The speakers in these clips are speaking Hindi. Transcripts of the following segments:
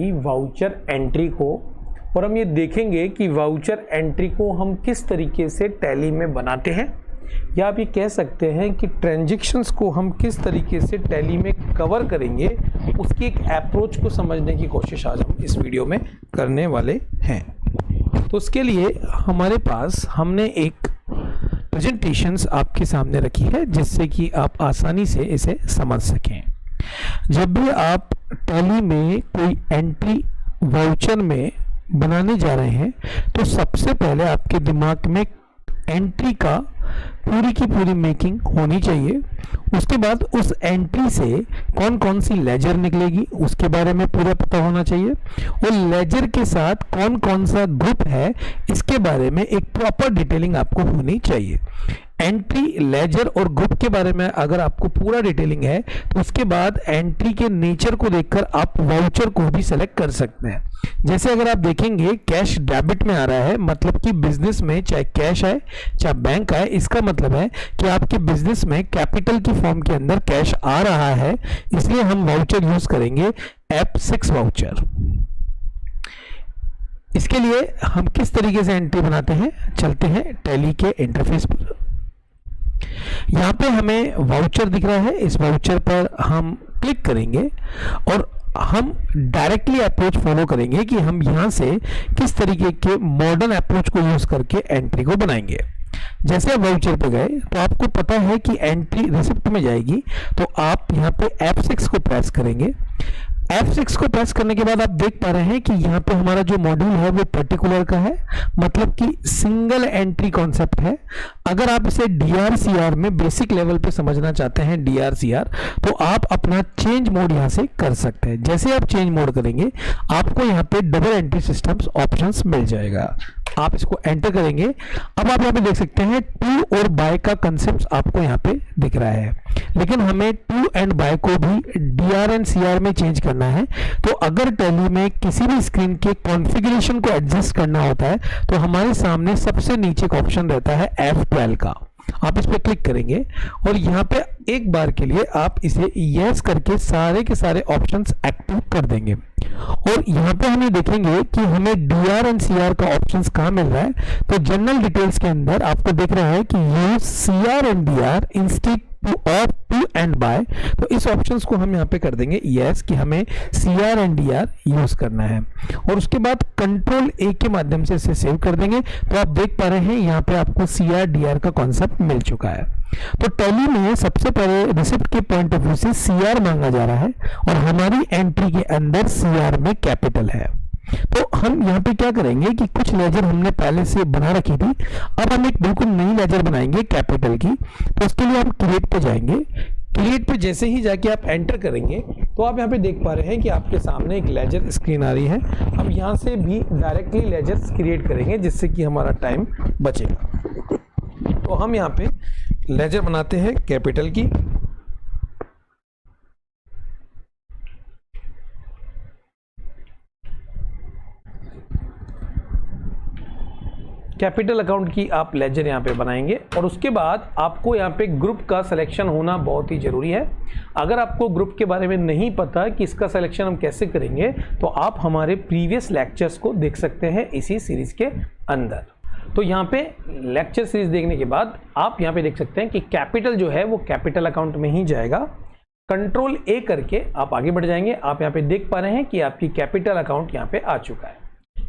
जाएगी वाउचर एंट्री को, और हम ये देखेंगे कि वाउचर एंट्री को हम किस तरीके से टैली में बनाते हैं, या आप ये कह सकते हैं कि ट्रांजैक्शंस को हम किस तरीके से टैली में कवर करेंगे, उसकी एक अप्रोच को समझने की कोशिश आज हम इस वीडियो में करने वाले हैं। तो उसके लिए हमारे पास हमने एक प्रेजेंटेशंस आपके सामने रखी है जिससे कि आप आसानी से इसे समझ सकें। जब भी आप टैली में कोई एंट्री वाउचर में बनाने जा रहे हैं तो सबसे पहले आपके दिमाग में एंट्री का पूरी की पूरी मेकिंग होनी चाहिए। उसके बाद उस एंट्री से कौन कौन सी लेजर निकलेगी उसके बारे में पूरा पता होना चाहिए, और लेजर के साथ कौन कौन सा ग्रुप है इसके बारे में एक प्रॉपर डिटेलिंग आपको होनी चाहिए। एंट्री, लेजर और ग्रुप के बारे में अगर आपको पूरा डिटेलिंग है तो उसके बाद एंट्री के नेचर को देखकर आप वाउचर को भी सेलेक्ट कर सकते हैं। जैसे अगर आप देखेंगे कैश डेबिट में आ रहा है, मतलब कि बिजनेस में चाहे कैश है चाहे बैंक है, इसका मतलब है कि आपके बिजनेस में कैपिटल की फॉर्म के अंदर कैश आ रहा है, इसलिए हम वाउचर यूज करेंगे F6 वाउचर। इसके लिए हम किस तरीके से एंट्री बनाते हैं, चलते हैं टैली के इंटरफेस पर। यहाँ पे हमें वाउचर दिख रहा है, इस वाउचर पर हम क्लिक करेंगे और हम डायरेक्टली अप्रोच फॉलो करेंगे कि हम यहाँ से किस तरीके के मॉडर्न अप्रोच को यूज करके एंट्री को बनाएंगे। जैसे आप वाउचर पे गए तो आपको पता है कि एंट्री रिसिप्ट में जाएगी, तो आप यहाँ पे F6 को प्रेस करेंगे। F6 को प्रेस करने के बाद आप देख पा रहे हैं कि यहाँ पे हमारा जो मॉड्यूल है वो पर्टिकुलर का है, मतलब कि सिंगल एंट्री कॉन्सेप्ट है। अगर आप इसे DRCR में बेसिक लेवल पे समझना चाहते हैं DRCR, तो आप अपना चेंज मोड यहाँ से कर सकते हैं। जैसे आप चेंज मोड करेंगे आपको यहाँ पे डबल एंट्री सिस्टम्स ऑप्शंस मिल जाएगा, आप इसको एंटर करेंगे। अब आप यहाँ पे देख सकते हैं टू और बाय का कंसेप्ट आपको यहाँ पे दिख रहा है, लेकिन हमें टू एंड बाय को भी DR एंड CR में चेंज करना है। तो अगर टैली में किसी भी स्क्रीन के कॉन्फ़िगरेशन को एडजस्ट करना होता है तो हमारे सामने सबसे नीचे का ऑप्शन रहता है F12 का, आप इस पर क्लिक करेंगे और यहाँ पे एक बार के लिए आप इसे यस करके सारे के सारे ऑप्शंस एक्टिव कर देंगे। और यहाँ पे हमें देखेंगे कि हमें DR एंड CR का ऑप्शंस कहाँ मिल रहा है। तो जनरल डिटेल्स के अंदर आपको दिख रहा है कि use CR and DR instead और टू एंड बाय, तो इस ऑप्शंस को हम यहाँ पे कर देंगे यस कि हमें CR एंड DR यूज करना है, और उसके बाद कंट्रोल A के माध्यम से इसे सेव कर देंगे। तो आप देख पा रहे हैं यहाँ पे आपको CR DR का कॉन्सेप्ट मिल चुका है। तो टैली में सबसे पहले रिसिप्ट के पॉइंट ऑफ व्यू से CR मांगा जा रहा है और हमारी एंट्री के अंदर CR में कैपिटल है। तो हम यहाँ पे क्या करेंगे कि कुछ लेजर हमने पहले से बना रखी थी, अब हम एक बिल्कुल नई लेजर बनाएंगे कैपिटल की। तो उसके लिए हम क्रिएट पे जाएंगे। क्रिएट पे जैसे ही जाके आप एंटर करेंगे तो आप यहाँ पे देख पा रहे हैं कि आपके सामने एक लेजर स्क्रीन आ रही है। हम यहाँ से भी डायरेक्टली लेजर्स क्रिएट करेंगे जिससे कि हमारा टाइम बचेगा। तो हम यहाँ पे लेजर बनाते हैं कैपिटल की। कैपिटल अकाउंट की आप लेजर यहाँ पे बनाएंगे, और उसके बाद आपको यहाँ पे ग्रुप का सिलेक्शन होना बहुत ही ज़रूरी है। अगर आपको ग्रुप के बारे में नहीं पता कि इसका सिलेक्शन हम कैसे करेंगे तो आप हमारे प्रीवियस लेक्चर्स को देख सकते हैं इसी सीरीज़ के अंदर। तो यहाँ पे लेक्चर सीरीज देखने के बाद आप यहाँ पे देख सकते हैं कि कैपिटल जो है वो कैपिटल अकाउंट में ही जाएगा। कंट्रोल A करके आप आगे बढ़ जाएंगे। आप यहाँ पे देख पा रहे हैं कि आपकी कैपिटल अकाउंट यहाँ पे आ चुका है।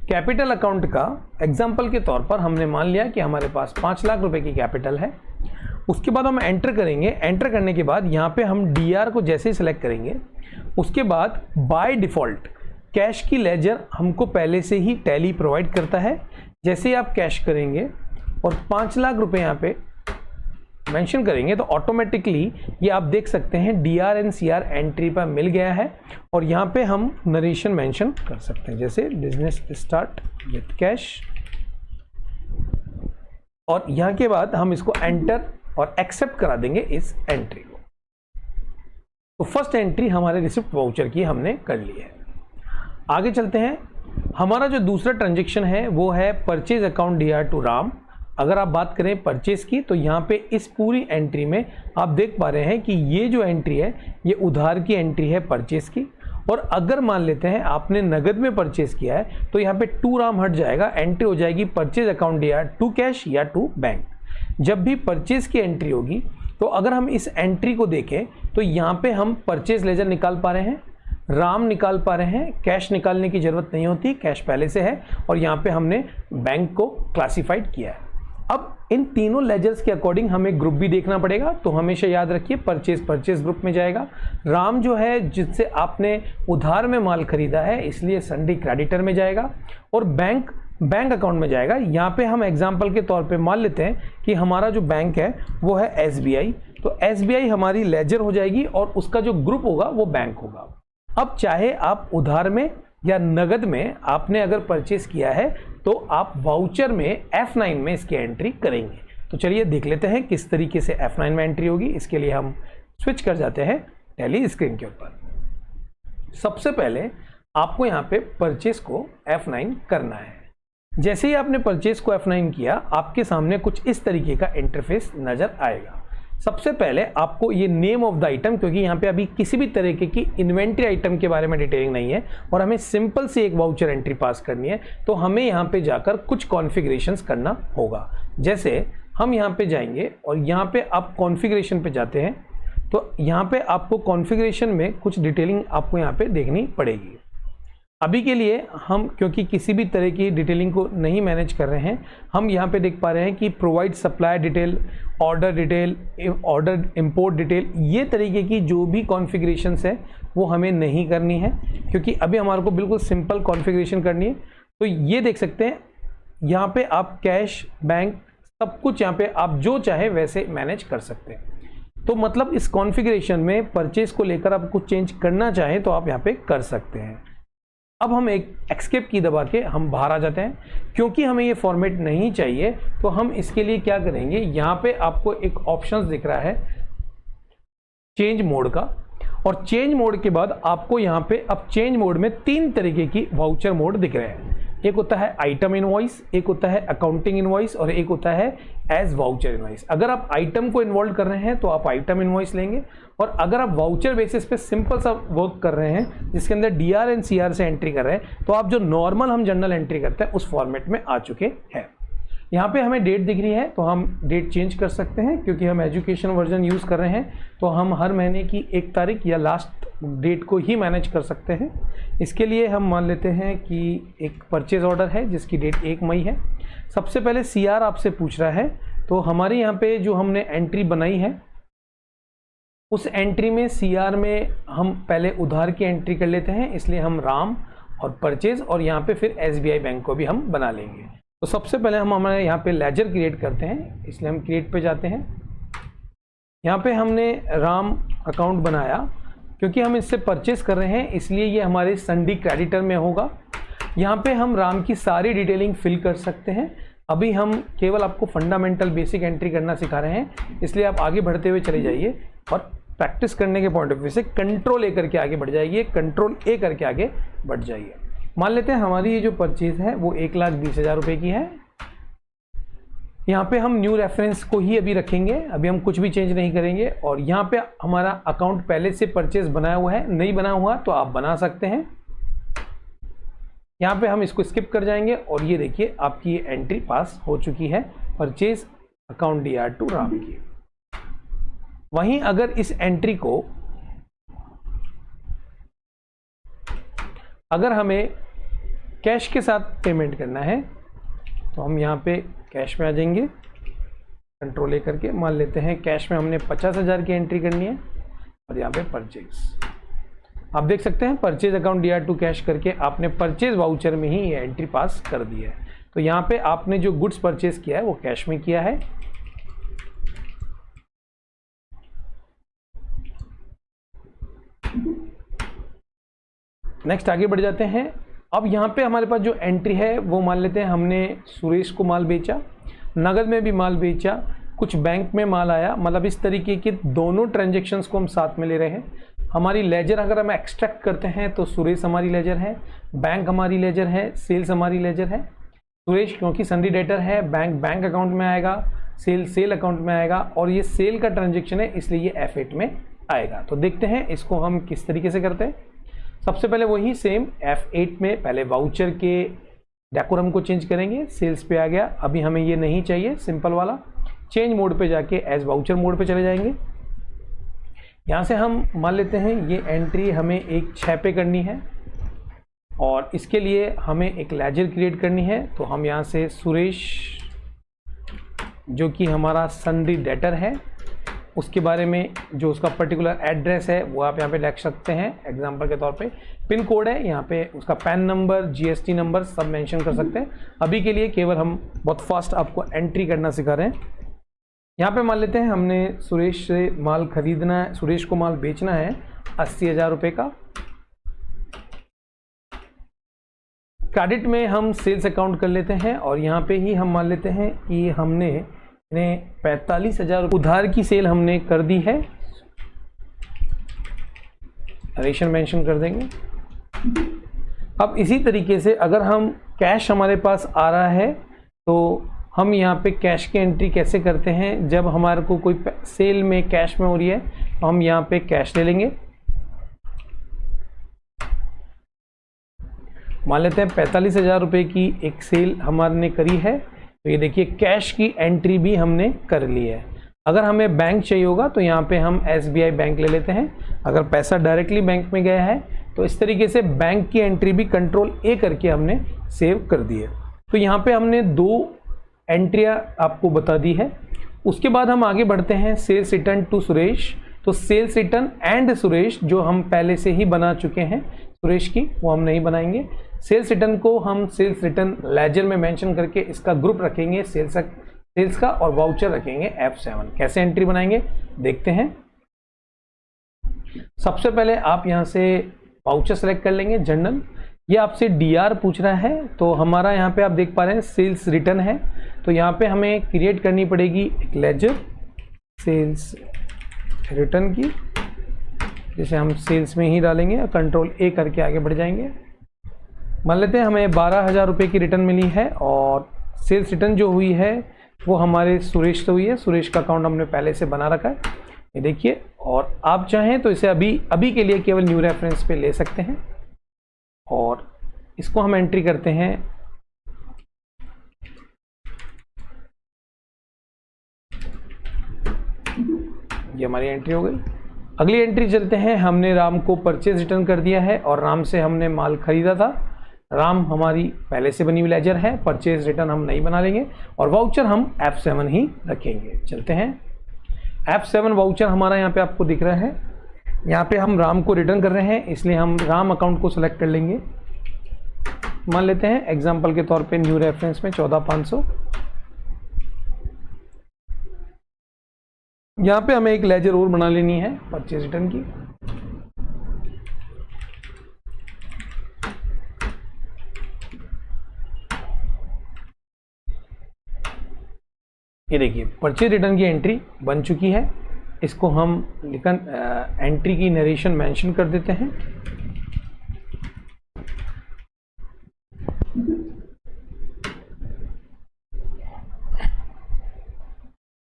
कैपिटल अकाउंट का एग्जाम्पल के तौर पर हमने मान लिया कि हमारे पास 5 लाख रुपए की कैपिटल है। उसके बाद हम एंटर करेंगे। एंटर करने के बाद यहाँ पे हम DR को जैसे ही सिलेक्ट करेंगे उसके बाद बाय डिफ़ॉल्ट कैश की लेजर हमको पहले से ही टैली प्रोवाइड करता है। जैसे ही आप कैश करेंगे और 5 लाख रुपए यहाँ पे मेंशन करेंगे तो ऑटोमेटिकली ये आप देख सकते हैं DR एंड CR एंट्री पर मिल गया है। और यहाँ पे हम नरेशन मेंशन कर सकते हैं, जैसे बिजनेस स्टार्ट विथ कैश, और यहाँ के बाद हम इसको एंटर और एक्सेप्ट करा देंगे इस एंट्री को। तो फर्स्ट एंट्री हमारे रिसिप्ट वाउचर की हमने कर ली है। आगे चलते हैं। हमारा जो दूसरा ट्रांजेक्शन है वो है purchase account DR to Ram. अगर आप बात करें परचेज की तो यहाँ पे इस पूरी एंट्री में आप देख पा रहे हैं कि ये जो एंट्री है ये उधार की एंट्री है परचेज की, और अगर मान लेते हैं आपने नगद में परचेज किया है तो यहाँ पे टू राम हट जाएगा, एंट्री हो जाएगी परचेज अकाउंट या टू कैश या टू बैंक। जब भी परचेज की एंट्री होगी तो अगर हम इस एंट्री को देखें तो यहाँ पे हम परचेज लेजर निकाल पा रहे हैं, राम निकाल पा रहे हैं, कैश निकालने की जरूरत नहीं होती, कैश पहले से है, और यहाँ पे हमने बैंक को क्लासिफाइड किया है। अब इन तीनों लेजर्स के अकॉर्डिंग हमें ग्रुप भी देखना पड़ेगा, तो हमेशा याद रखिए परचेज ग्रुप में जाएगा, राम जो है जिससे आपने उधार में माल खरीदा है इसलिए सन्डी क्रेडिटर में जाएगा, और बैंक अकाउंट में जाएगा। यहाँ पे हम एग्जाम्पल के तौर पे मान लेते हैं कि हमारा जो बैंक है वो है SBI, तो SBI हमारी लेजर हो जाएगी और उसका जो ग्रुप होगा वो बैंक होगा। अब चाहे आप उधार में या नगद में आपने अगर परचेस किया है तो आप वाउचर में F9 में इसकी एंट्री करेंगे। तो चलिए देख लेते हैं किस तरीके से F9 में एंट्री होगी। इसके लिए हम स्विच कर जाते हैं टैली स्क्रीन के ऊपर। सबसे पहले आपको यहाँ पे परचेस को F9 करना है। जैसे ही आपने परचेस को F9 किया आपके सामने कुछ इस तरीके का इंटरफेस नजर आएगा। सबसे पहले आपको ये नेम ऑफ द आइटम, क्योंकि यहाँ पे अभी किसी भी तरीके की इन्वेंट्री आइटम के बारे में डिटेलिंग नहीं है और हमें सिंपल सी एक वाउचर एंट्री पास करनी है, तो हमें यहाँ पे जाकर कुछ कॉन्फ़िगरेशंस करना होगा। जैसे हम यहाँ पे जाएंगे और यहाँ पे आप कॉन्फ़िगरेशन पे जाते हैं तो यहाँ पे आपको कॉन्फ़िगरेशन में कुछ डिटेलिंग आपको यहाँ पे देखनी पड़ेगी। अभी के लिए हम क्योंकि किसी भी तरह की डिटेलिंग को नहीं मैनेज कर रहे हैं, हम यहाँ पे देख पा रहे हैं कि provide supply detail, order detail, order import detail, ये तरीके की जो भी कॉन्फ़िगरेशंस है वो हमें नहीं करनी है, क्योंकि अभी हमारे को बिल्कुल सिंपल कॉन्फ़िगरेशन करनी है। तो ये देख सकते हैं यहाँ पे आप कैश, बैंक, सब कुछ यहाँ पे आप जो चाहे वैसे मैनेज कर सकते हैं। तो मतलब इस कॉन्फ़िगरेशन में परचेज को लेकर आप कुछ चेंज करना चाहें तो आप यहाँ पे कर सकते हैं। अब हम एक एस्केप की दबा के हम बाहर आ जाते हैं, क्योंकि हमें ये फॉर्मेट नहीं चाहिए। तो हम इसके लिए क्या करेंगे, यहाँ पे आपको एक ऑप्शंस दिख रहा है चेंज मोड का, और चेंज मोड के बाद आपको यहाँ पे अब चेंज मोड में तीन तरीके की वाउचर मोड दिख रहे हैं। एक होता है आइटम इनवॉइस, एक होता है अकाउंटिंग इनवॉइस और एक होता है एज वाउचर इनवॉइस। अगर आप आइटम को इन्वॉल्व कर रहे हैं तो आप आइटम इनवॉइस लेंगे, और अगर आप वाउचर बेसिस पे सिंपल सा वर्क कर रहे हैं जिसके अंदर DR एंड CR से एंट्री कर रहे हैं तो आप जो नॉर्मल हम जनरल एंट्री करते हैं उस फॉर्मेट में आ चुके हैं। यहाँ पे हमें डेट दिख रही है तो हम डेट चेंज कर सकते हैं, क्योंकि हम एजुकेशन वर्जन यूज़ कर रहे हैं तो हम हर महीने की 1 तारीख या लास्ट डेट को ही मैनेज कर सकते हैं। इसके लिए हम मान लेते हैं कि एक परचेज ऑर्डर है जिसकी डेट 1 मई है। सबसे पहले CR आपसे पूछ रहा है, तो हमारे यहाँ पे जो हमने एंट्री बनाई है उस एंट्री में CR में हम पहले उधार की एंट्री कर लेते हैं, इसलिए हम राम और परचेज और यहाँ पे फिर SBI बैंक को भी हम बना लेंगे। तो सबसे पहले हम हमारे यहाँ पे लेजर क्रिएट करते हैं, इसलिए हम क्रिएट पे जाते हैं। यहाँ पे हमने राम अकाउंट बनाया, क्योंकि हम इससे परचेस कर रहे हैं इसलिए ये हमारे सन्डी क्रेडिटर में होगा। यहाँ पे हम राम की सारी डिटेलिंग फिल कर सकते हैं। अभी हम केवल आपको फंडामेंटल बेसिक एंट्री करना सिखा रहे हैं, इसलिए आप आगे बढ़ते हुए चले जाइए और प्रैक्टिस करने के पॉइंट ऑफ व्यू से कंट्रोल A करके आगे बढ़ जाइए, कंट्रोल A करके आगे बढ़ जाइए। मान लेते हैं हमारी ये जो परचेज है वो 1,20,000 रुपये की है। यहाँ पे हम न्यू रेफरेंस को ही अभी रखेंगे, अभी हम कुछ भी चेंज नहीं करेंगे। और यहाँ पे हमारा अकाउंट पहले से परचेज बनाया हुआ है, नहीं बना हुआ तो आप बना सकते हैं। यहाँ पे हम इसको स्किप कर जाएंगे और ये देखिए आपकी ये एंट्री पास हो चुकी है, purchase account DR to Ram की। वहीं अगर इस एंट्री को अगर हमें कैश के साथ पेमेंट करना है तो हम यहाँ पे कैश में आ जाएंगे, कंट्रोल A करके मान लेते हैं कैश में हमने 50,000 की एंट्री करनी है और यहाँ पे परचेज। आप देख सकते हैं purchase account DR to cash करके आपने परचेज वाउचर में ही ये एंट्री पास कर दी है। तो यहाँ पे आपने जो गुड्स परचेज किया है वो कैश में किया है। नेक्स्ट आगे बढ़ जाते हैं। अब यहाँ पे हमारे पास जो एंट्री है वो मान लेते हैं हमने सुरेश को माल बेचा, नगद में भी माल बेचा, कुछ बैंक में माल आया, मतलब इस तरीके के दोनों ट्रांजैक्शंस को हम साथ में ले रहे हैं। हमारी लेजर अगर हम एक्सट्रैक्ट करते हैं तो सुरेश हमारी लेजर है, बैंक हमारी लेजर है, सेल्स हमारी लेजर है। सुरेश क्योंकि सन्डी डेटर है, बैंक अकाउंट में आएगा, सेल अकाउंट में आएगा, और ये सेल का ट्रांजेक्शन है इसलिए ये F8 में आएगा। तो देखते हैं इसको हम किस तरीके से करते हैं। सबसे पहले वही सेम F8 में पहले वाउचर के डेकोरम को चेंज करेंगे। सेल्स पे आ गया, अभी हमें ये नहीं चाहिए, सिंपल वाला। चेंज मोड पे जाके एज वाउचर मोड पे चले जाएंगे। यहाँ से हम मान लेते हैं ये एंट्री हमें एक 6 पे करनी है और इसके लिए हमें एक लेजर क्रिएट करनी है। तो हम यहाँ से सुरेश जो कि हमारा सन्ड्री डेटर है उसके बारे में जो उसका पर्टिकुलर एड्रेस है वो आप यहाँ पे लिख सकते हैं। एग्जांपल के तौर पे पिन कोड है, यहाँ पे उसका पैन नंबर, जीएसटी नंबर सब मेंशन कर सकते हैं। अभी के लिए केवल हम बहुत फास्ट आपको एंट्री करना सिखा रहे हैं। यहाँ पे मान लेते हैं हमने सुरेश से माल खरीदना है, सुरेश को माल बेचना है 80,000 रुपये का। क्रेडिट में हम सेल्स अकाउंट कर लेते हैं और यहाँ पे ही हम मान लेते हैं कि हमने 45,000 उधार की सेल हमने कर दी है। रेशन मेंशन कर देंगे। अब इसी तरीके से अगर हम कैश हमारे पास आ रहा है तो हम यहाँ पे कैश की एंट्री कैसे करते हैं। जब हमारे को कोई सेल में कैश में हो रही है तो हम यहाँ पे कैश ले लेंगे। मान लेते हैं 45,000 रुपये की एक सेल हमारे ने करी है, तो ये देखिए कैश की एंट्री भी हमने कर ली है। अगर हमें बैंक चाहिए होगा तो यहाँ पे हम SBI बैंक ले लेते हैं। अगर पैसा डायरेक्टली बैंक में गया है तो इस तरीके से बैंक की एंट्री भी कंट्रोल A करके हमने सेव कर दी है। तो यहाँ पे हमने 2 एंट्रियाँ आपको बता दी है। उसके बाद हम आगे बढ़ते हैं सेल्स रिटर्न टू सुरेश। तो सेल्स रिटर्न एंड सुरेश जो हम पहले से ही बना चुके हैं सुरेश की, वो हम नहीं बनाएंगे। सेल्स रिटर्न को हम सेल्स रिटर्न लेजर में मेंशन करके इसका ग्रुप रखेंगे सेल्स का और वाउचर रखेंगे F7। कैसे एंट्री बनाएंगे देखते हैं। सबसे पहले आप यहां से वाउचर सेलेक्ट कर लेंगे जनरल। ये आपसे DR पूछ रहा है, तो हमारा यहाँ पे आप देख पा रहे हैं सेल्स रिटर्न है। तो यहाँ पे हमें क्रिएट करनी पड़ेगी एक लेजर सेल्स रिटर्न की, जिसे हम सेल्स में ही डालेंगे और कंट्रोल A करके आगे बढ़ जाएंगे। मान लेते हैं हमें 12,000 रुपये की रिटर्न मिली है और सेल्स रिटर्न जो हुई है वो हमारे सुरेश से हुई है। सुरेश का अकाउंट हमने पहले से बना रखा है, ये देखिए। और आप चाहें तो इसे अभी के लिए केवल न्यू रेफरेंस पे ले सकते हैं और इसको हम एंट्री करते हैं। ये हमारी एंट्री हो गई। अगली एंट्री चलते हैं। हमने राम को परचेज रिटर्न कर दिया है और राम से हमने माल खरीदा था। राम हमारी पहले से बनी हुई लेजर है, परचेज रिटर्न हम नहीं बना लेंगे और वाउचर हम F7 ही रखेंगे। चलते हैं। F7 वाउचर हमारा यहाँ पे आपको दिख रहा है। यहाँ पे हम राम को रिटर्न कर रहे हैं, इसलिए हम राम अकाउंट को सिलेक्ट कर लेंगे। मान लेते हैं एग्जांपल के तौर पे न्यू रेफरेंस में 14,500। यहाँ पे हमें एक लेजर और बना लेनी है परचेज रिटर्न की। ये देखिए परचेज रिटर्न की एंट्री बन चुकी है। इसको हम एंट्री की नरेशन मेंशन कर देते हैं।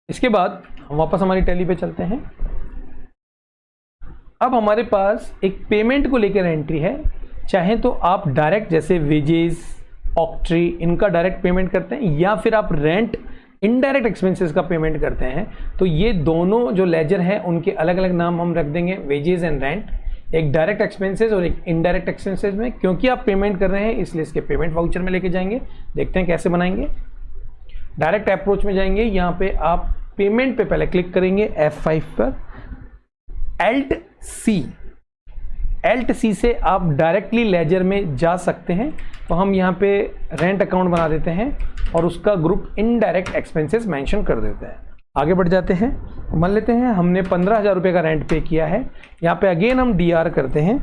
इसके बाद हम वापस हमारी टैली पे चलते हैं। अब हमारे पास एक पेमेंट को लेकर एंट्री है। चाहे तो आप डायरेक्ट जैसे वेजेस, ऑक्ट्री, इनका डायरेक्ट पेमेंट करते हैं या फिर आप रेंट, इनडायरेक्ट एक्सपेंसेस का पेमेंट करते हैं। तो ये दोनों जो लेजर हैं उनके अलग अलग नाम हम रख देंगे, वेजेस एंड रेंट। एक डायरेक्ट एक्सपेंसेस और एक इनडायरेक्ट एक्सपेंसेस में, क्योंकि आप पेमेंट कर रहे हैं इसलिए इसके पेमेंट वाउचर में लेके जाएंगे। देखते हैं कैसे बनाएंगे। डायरेक्ट अप्रोच में जाएंगे। यहाँ पे आप पेमेंट पे पहले क्लिक करेंगे F5 पर। Alt C से आप डायरेक्टली लेजर में जा सकते हैं। तो हम यहाँ पे रेंट अकाउंट बना देते हैं और उसका ग्रुप इनडायरेक्ट एक्सपेंसेस मेंशन कर देते हैं। आगे बढ़ जाते हैं। मान लेते हैं हमने 15,000 रुपये का रेंट पे किया है। यहाँ पे अगेन हम DR करते हैं।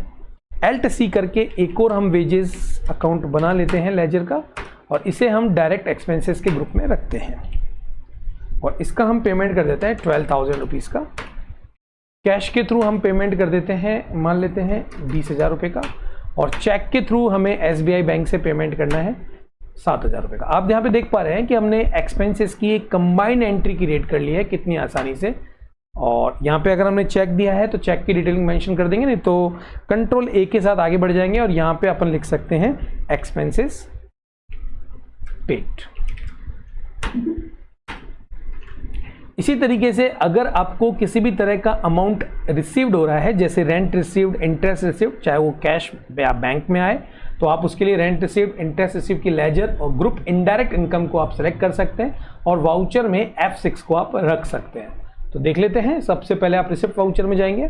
Alt C करके एक और हम वेजेस अकाउंट बना लेते हैं लेजर का और इसे हम डायरेक्ट एक्सपेंसेस के ग्रुप में रखते हैं और इसका हम पेमेंट कर देते हैं 12,000 रुपीज़ का। कैश के थ्रू हम पेमेंट कर देते हैं, मान लेते हैं 20,000 रुपये का। और चेक के थ्रू हमें SBI बैंक से पेमेंट करना है 7,000 रुपये का। आप यहाँ पे देख पा रहे हैं कि हमने एक्सपेंसेस की एक कंबाइंड एंट्री क्रिएट कर ली है कितनी आसानी से। और यहाँ पे अगर हमने चेक दिया है तो चेक की डिटेलिंग मेंशन कर देंगे, नहीं तो कंट्रोल ए के साथ आगे बढ़ जाएंगे और यहाँ पे अपन लिख सकते हैं एक्सपेंसेस पेड। इसी तरीके से अगर आपको किसी भी तरह का अमाउंट रिसीव्ड हो रहा है, जैसे रेंट रिसीव्ड, इंटरेस्ट रिसीव्ड, चाहे वो कैश या बैंक में आए, तो आप उसके लिए रेंट रिसीव्ड, इंटरेस्ट रिसीव्ड की लेजर और ग्रुप इनडायरेक्ट इनकम को आप सेलेक्ट कर सकते हैं और वाउचर में F6 को आप रख सकते हैं। तो देख लेते हैं। सबसे पहले आप रिसिप्ट वाउचर में जाएंगे।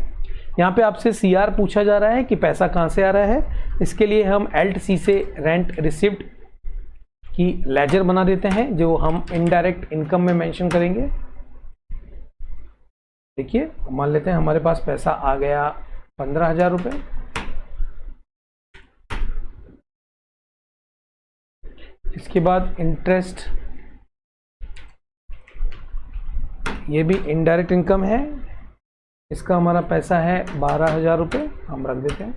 यहाँ पे आपसे CR पूछा जा रहा है कि पैसा कहाँ से आ रहा है। इसके लिए हम Alt+C से रेंट रिसीव्ड की लेजर बना देते हैं, जो हम इनडायरेक्ट इनकम में मेंशन करेंगे। देखिए, मान लेते हैं हमारे पास पैसा आ गया 15,000 रुपये। इसके बाद इंटरेस्ट, ये भी इनडायरेक्ट इनकम है, इसका हमारा पैसा है 12,000 रुपये, हम रख देते हैं।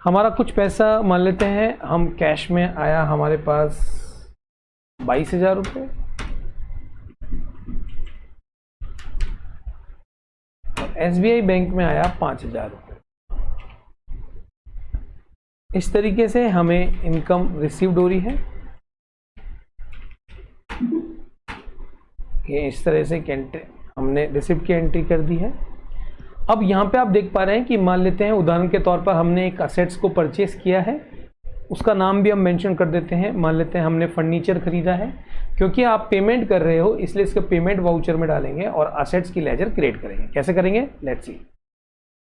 हमारा कुछ पैसा मान लेते हैं हम कैश में आया हमारे पास 22,000 रुपये, SBI बैंक में आया 5,000 रुपये। इस तरीके से हमें इनकम रिसीव्ड हो रही है। ये इस तरह से हमने रिसिप्ट की एंट्री कर दी है। अब यहाँ पे आप देख पा रहे हैं कि मान लेते हैं उदाहरण के तौर पर हमने एक असेट्स को परचेस किया है, उसका नाम भी हम मेंशन कर देते हैं। मान लेते हैं हमने फर्नीचर खरीदा है। क्योंकि आप पेमेंट कर रहे हो इसलिए इसका पेमेंट वाउचर में डालेंगे और असेट्स की लेजर क्रिएट करेंगे। कैसे करेंगे, लेट्स सी।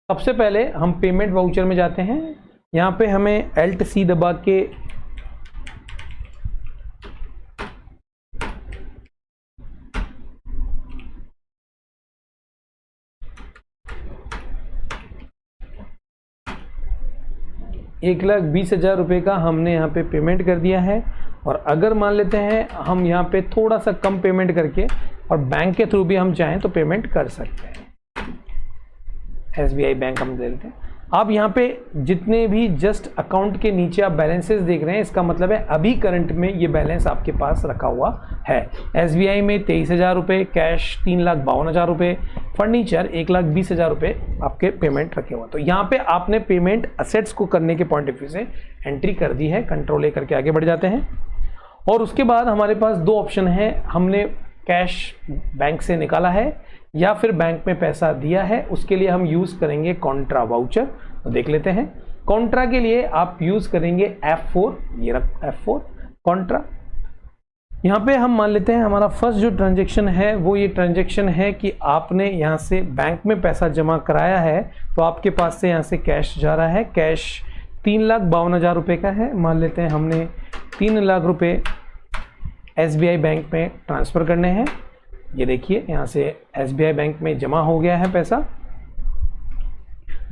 सबसे पहले हम पेमेंट वाउचर में जाते हैं। यहाँ पे हमें Alt+C दबा के ₹1,20,000 रुपये का हमने यहाँ पे पेमेंट कर दिया है। और अगर मान लेते हैं हम यहाँ पे थोड़ा सा कम पेमेंट करके और बैंक के थ्रू भी हम चाहें तो पेमेंट कर सकते हैं। SBI बैंक हम दे देते हैं। आप यहाँ पे जितने भी जस्ट अकाउंट के नीचे आप बैलेंसेस देख रहे हैं, इसका मतलब है अभी करंट में ये बैलेंस आपके पास रखा हुआ है। SBI में 23,000 रुपये, कैश 3,52,000 रुपये, फर्नीचर 1,20,000 रुपये आपके पेमेंट रखे हुए। तो यहाँ पे आपने पेमेंट असेट्स को करने के पॉइंट ऑफ व्यू से एंट्री कर दी है। कंट्रोल ए करके आगे बढ़ जाते हैं। और उसके बाद हमारे पास दो ऑप्शन है, हमने कैश बैंक से निकाला है या फिर बैंक में पैसा दिया है। उसके लिए हम यूज करेंगे कॉन्ट्रा वाउचर। तो देख लेते हैं। कॉन्ट्रा के लिए आप यूज करेंगे F4, ये रख F4 कॉन्ट्रा। यहाँ पे हम मान लेते हैं हमारा फर्स्ट जो ट्रांजेक्शन है वो ये ट्रांजेक्शन है कि आपने यहाँ से बैंक में पैसा जमा कराया है, तो आपके पास से यहाँ से कैश जा रहा है। कैश 3,52,000 रुपये का है। मान लेते हैं हमने 3 लाख रुपये SBI बैंक में ट्रांसफ़र करने हैं। ये देखिए यहाँ से SBI बैंक में जमा हो गया है पैसा।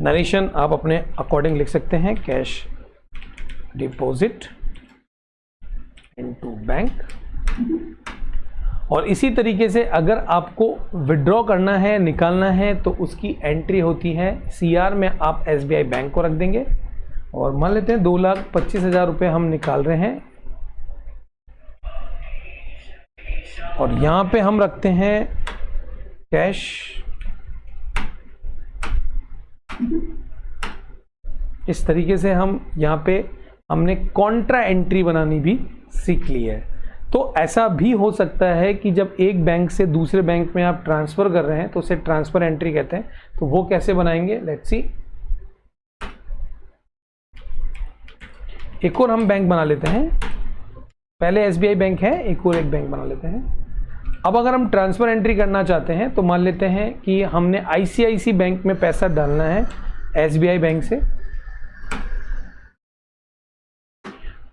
नरेशन आप अपने अकॉर्डिंग लिख सकते हैं, कैश डिपॉजिट इनटू बैंक। और इसी तरीके से अगर आपको विड्रॉ करना है, निकालना है, तो उसकी एंट्री होती है CR में आप SBI बैंक को रख देंगे। और मान लेते हैं 2,25,000 रुपये हम निकाल रहे हैं और यहाँ पे हम रखते हैं कैश इस तरीके से। हम यहाँ पे हमने कॉन्ट्रा एंट्री बनानी भी सीख ली है। तो ऐसा भी हो सकता है कि जब एक बैंक से दूसरे बैंक में आप ट्रांसफ़र कर रहे हैं तो उसे ट्रांसफ़र एंट्री कहते हैं। तो वो कैसे बनाएंगे, लेट्स सी। एक और हम बैंक बना लेते हैं। पहले SBI बैंक है, एक और एक बैंक बना लेते हैं। अब अगर हम ट्रांसफ़र एंट्री करना चाहते हैं तो मान लेते हैं कि हमने ICICI बैंक में पैसा डालना है SBI बैंक से,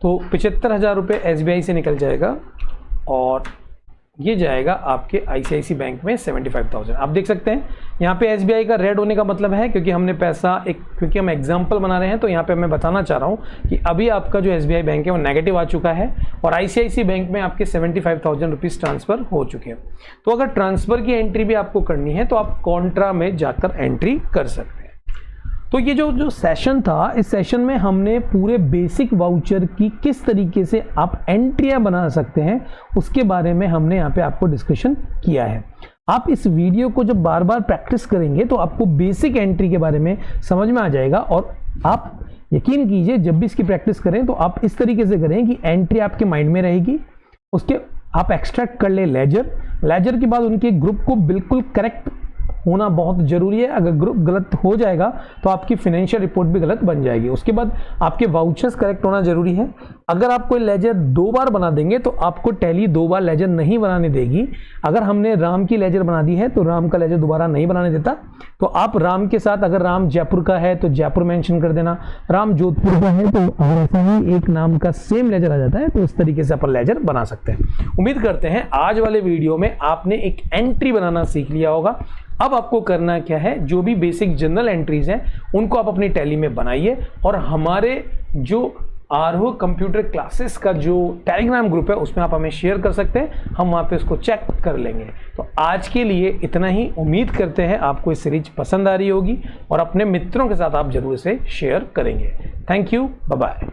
तो 75,000 रुपये SBI से निकल जाएगा और ये जाएगा आपके ICICI बैंक में 75,000। आप देख सकते हैं यहाँ पे SBI का रेड होने का मतलब है क्योंकि हमने पैसा क्योंकि हम एग्जांपल बना रहे हैं, तो यहाँ पे मैं बताना चाह रहा हूँ कि अभी आपका जो SBI बैंक है वो नेगेटिव आ चुका है और ICICI बैंक में आपके 75,000 रुपीज़ ट्रांसफ़र हो चुके हैं। तो अगर ट्रांसफ़र की एंट्री भी आपको करनी है तो आप कॉन्ट्रा में जाकर एंट्री कर सकते हैं। तो ये जो सेशन था, इस सेशन में हमने पूरे बेसिक वाउचर की किस तरीके से आप एंट्रियां बना सकते हैं उसके बारे में हमने यहाँ पे आपको डिस्कशन किया है। आप इस वीडियो को जब बार बार प्रैक्टिस करेंगे तो आपको बेसिक एंट्री के बारे में समझ में आ जाएगा। और आप यकीन कीजिए जब भी इसकी प्रैक्टिस करें तो आप इस तरीके से करें कि एंट्री आपके माइंड में रहेगी, उसके आप एक्सट्रैक्ट कर ले लेजर के बाद उनके ग्रुप को बिल्कुल करेक्ट होना बहुत जरूरी है। अगर ग्रुप गलत हो जाएगा तो आपकी फाइनेंशियल रिपोर्ट भी गलत बन जाएगी। उसके बाद आपके वाउचर्स करेक्ट होना जरूरी है। अगर आप कोई लेजर 2 बार बना देंगे तो आपको टैली 2 बार लेजर नहीं बनाने देगी। अगर हमने राम की लेजर बना दी है तो राम का लेजर दोबारा नहीं बनाने देता। तो आप राम के साथ, अगर राम जयपुर का है तो जयपुर मेंशन कर देना, राम जोधपुर का है तो अगर ऐसा ही एक नाम का सेम लेजर आ जाता है तो इस तरीके से अपन लेजर बना सकते हैं। उम्मीद करते हैं आज वाले वीडियो में आपने एक एंट्री बनाना सीख लिया होगा। अब आपको करना क्या है, जो भी बेसिक जनरल एंट्रीज हैं उनको आप अपनी टैली में बनाइए और हमारे जो आरोह कंप्यूटर क्लासेस का जो टेलीग्राम ग्रुप है उसमें आप हमें शेयर कर सकते हैं, हम वहां पे उसको चेक कर लेंगे। तो आज के लिए इतना ही। उम्मीद करते हैं आपको ये सीरीज पसंद आ रही होगी और अपने मित्रों के साथ आप जरूर इसे शेयर करेंगे। Thank you, bye bye.